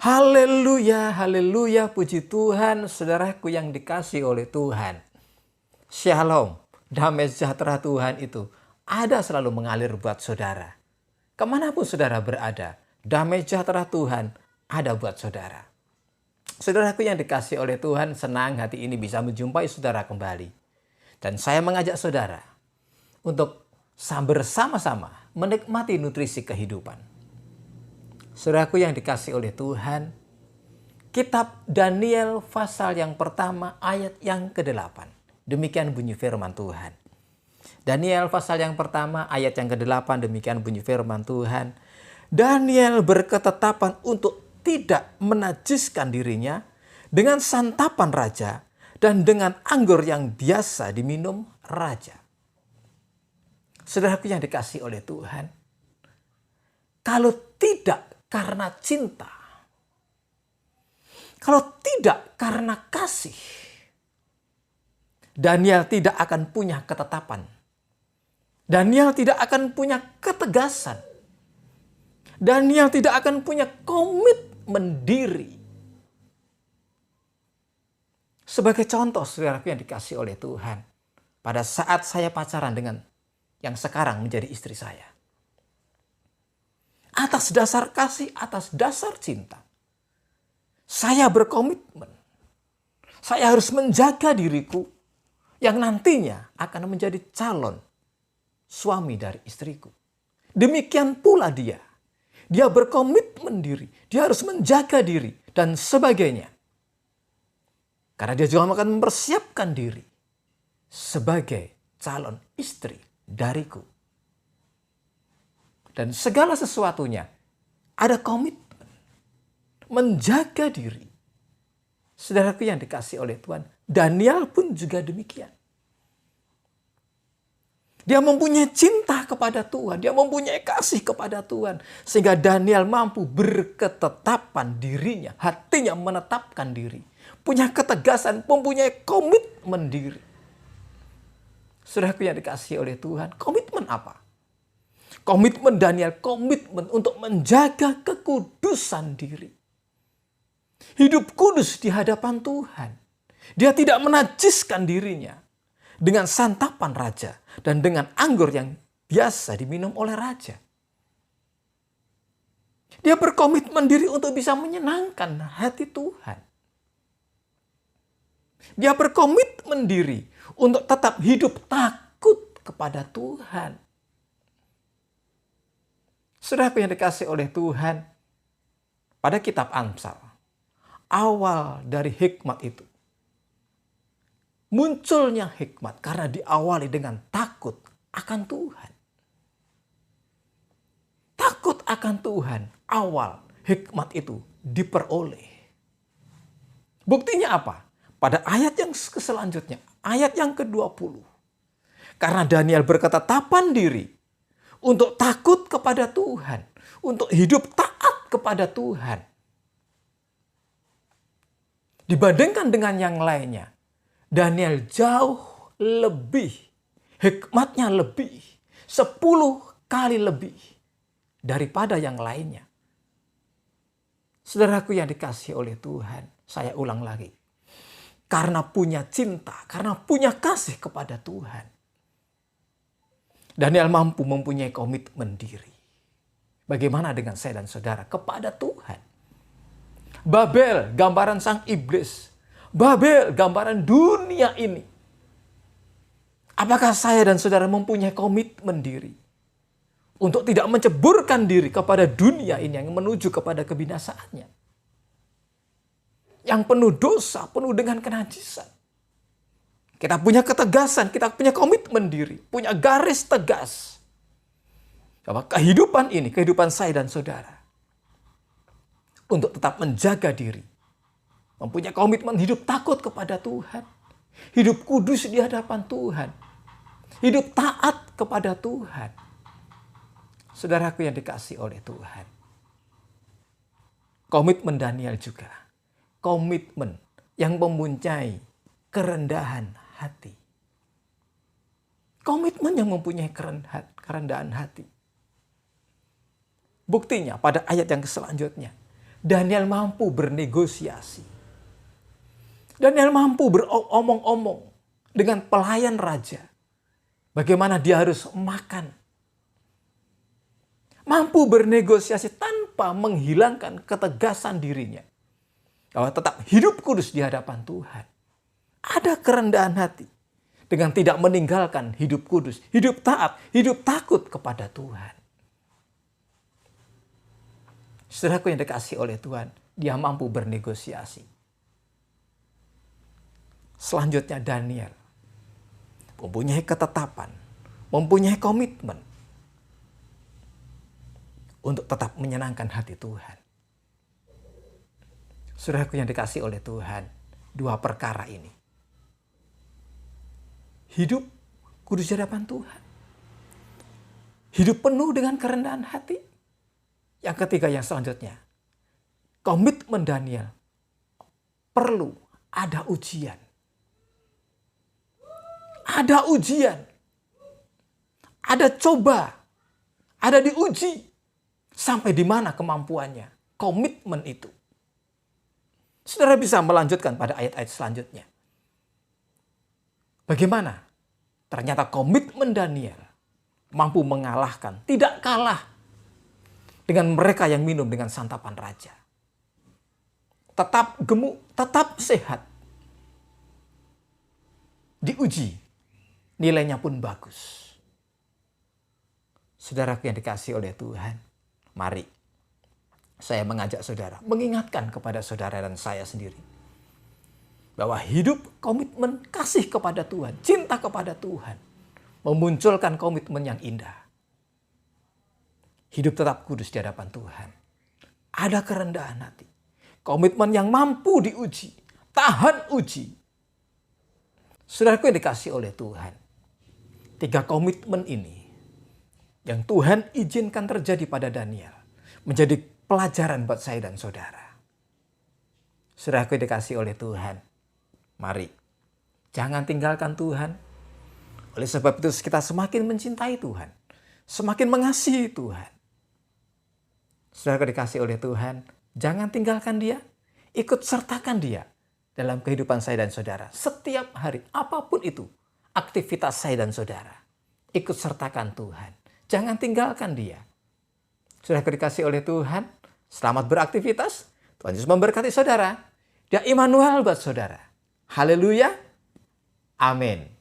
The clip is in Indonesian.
Haleluya, haleluya, puji Tuhan, saudaraku yang dikasih oleh Tuhan. Shalom, damai sejahtera Tuhan itu ada selalu mengalir buat saudara. Kemanapun saudara berada, damai sejahtera Tuhan ada buat saudara. Saudaraku yang dikasih oleh Tuhan, senang hati ini bisa menjumpai saudara kembali. Dan saya mengajak saudara untuk bersama-sama menikmati nutrisi kehidupan. Saudaraku yang dikasih oleh Tuhan, kitab Daniel pasal yang pertama ayat yang ke-8. Demikian bunyi firman Tuhan. Daniel pasal yang pertama ayat yang ke-8, demikian bunyi firman Tuhan. Daniel berketetapan untuk tidak menajiskan dirinya dengan santapan raja dan dengan anggur yang biasa diminum raja. Saudaraku yang dikasih oleh Tuhan, kalau tidak karena cinta, kalau tidak karena kasih, Daniel tidak akan punya ketetapan. Daniel tidak akan punya ketegasan. Daniel tidak akan punya komitmen diri. Sebagai contoh, saudaraku yang dikasih oleh Tuhan, pada saat saya pacaran dengan yang sekarang menjadi istri saya, atas dasar kasih, atas dasar cinta, saya berkomitmen. Saya harus menjaga diriku yang nantinya akan menjadi calon suami dari istriku. Demikian pula dia. Dia berkomitmen diri. Dia harus menjaga diri dan sebagainya. Karena dia juga akan mempersiapkan diri sebagai calon istri dariku. Dan segala sesuatunya ada komitmen. Menjaga diri. Saudaraku yang dikasih oleh Tuhan, Daniel pun juga demikian. Dia mempunyai cinta kepada Tuhan. Dia mempunyai kasih kepada Tuhan. Sehingga Daniel mampu berketetapan dirinya. Hatinya menetapkan diri. Punya ketegasan, mempunyai komitmen diri. Saudaraku yang dikasih oleh Tuhan, komitmen apa? Komitmen Daniel, komitmen untuk menjaga kekudusan diri. Hidup kudus di hadapan Tuhan. Dia tidak menajiskan dirinya dengan santapan raja dan dengan anggur yang biasa diminum oleh raja. Dia berkomitmen diri untuk bisa menyenangkan hati Tuhan. Dia berkomitmen diri untuk tetap hidup takut kepada Tuhan. Saudaraku yang dikasih oleh Tuhan, pada kitab Amsal, awal dari hikmat itu, munculnya hikmat karena diawali dengan takut akan Tuhan. Takut akan Tuhan, awal hikmat itu diperoleh. Buktinya apa? Pada ayat yang selanjutnya, ayat yang ke-20. Karena Daniel berketetapan diri untuk takut kepada Tuhan, untuk hidup taat kepada Tuhan. Dibandingkan dengan yang lainnya, Daniel jauh lebih, hikmatnya lebih, 10 kali lebih daripada yang lainnya. Saudaraku yang dikasih oleh Tuhan, saya ulang lagi. Karena punya cinta, karena punya kasih kepada Tuhan, Daniel mampu mempunyai komitmen diri. Bagaimana dengan saya dan saudara kepada Tuhan? Babel, gambaran sang iblis. Babel, gambaran dunia ini. Apakah saya dan saudara mempunyai komitmen diri untuk tidak menceburkan diri kepada dunia ini yang menuju kepada kebinasaannya? Yang penuh dosa, penuh dengan kenajisan. Kita punya ketegasan, kita punya komitmen diri, punya garis tegas. Bahwa kehidupan ini, kehidupan saya dan saudara, untuk tetap menjaga diri. Mempunyai komitmen hidup takut kepada Tuhan. Hidup kudus di hadapan Tuhan. Hidup taat kepada Tuhan. Saudaraku yang dikasih oleh Tuhan. Komitmen Daniel juga. Komitmen yang mempunyai kerendahan hati. Komitmen yang mempunyai kerendahan hati. Buktinya pada ayat yang selanjutnya. Daniel mampu bernegosiasi. Daniel mampu beromong-omong dengan pelayan raja. Bagaimana dia harus makan. Mampu bernegosiasi tanpa menghilangkan ketegasan dirinya. Bahwa tetap hidup kudus di hadapan Tuhan. Ada kerendahan hati. Dengan tidak meninggalkan hidup kudus, hidup taat, hidup takut kepada Tuhan. Saudaraku yang dikasihi oleh Tuhan, dia mampu bernegosiasi. Selanjutnya Daniel mempunyai ketetapan, mempunyai komitmen untuk tetap menyenangkan hati Tuhan. Saudaraku yang dikasihi oleh Tuhan, dua perkara ini. Hidup kudus di hadapan Tuhan. Hidup penuh dengan kerendahan hati. Yang ketiga, yang selanjutnya. Komitmen Daniel perlu ada ujian. Ada ujian. Ada coba. Ada diuji. Sampai di mana kemampuannya. Komitmen itu. Saudara bisa melanjutkan pada ayat-ayat selanjutnya. Bagaimana? Ternyata komitmen Daniel mampu mengalahkan, tidak kalah dengan mereka yang minum dengan santapan raja. Tetap gemuk, tetap sehat. Diuji, nilainya pun bagus. Saudaraku yang dikasihi oleh Tuhan, mari saya mengajak saudara, mengingatkan kepada saudara dan saya sendiri. Bahwa hidup komitmen kasih kepada Tuhan, cinta kepada Tuhan, memunculkan komitmen yang indah. Hidup tetap kudus di hadapan Tuhan. Ada kerendahan hati. Komitmen yang mampu diuji, tahan uji. Saudaraku yang dikasihi oleh Tuhan. 3 komitmen ini yang Tuhan izinkan terjadi pada Daniel menjadi pelajaran buat saya dan saudara. Saudaraku yang dikasihi oleh Tuhan. Mari, jangan tinggalkan Tuhan. Oleh sebab itu kita semakin mencintai Tuhan. Semakin mengasihi Tuhan. Saudara dikasihi oleh Tuhan, jangan tinggalkan dia. Ikut sertakan dia dalam kehidupan saya dan saudara. Setiap hari, apapun itu, aktivitas saya dan saudara. Ikut sertakan Tuhan. Jangan tinggalkan dia. Saudara dikasihi oleh Tuhan, selamat beraktivitas. Tuhan Yesus memberkati saudara. Dia Immanuel buat saudara. Haleluya. Amin.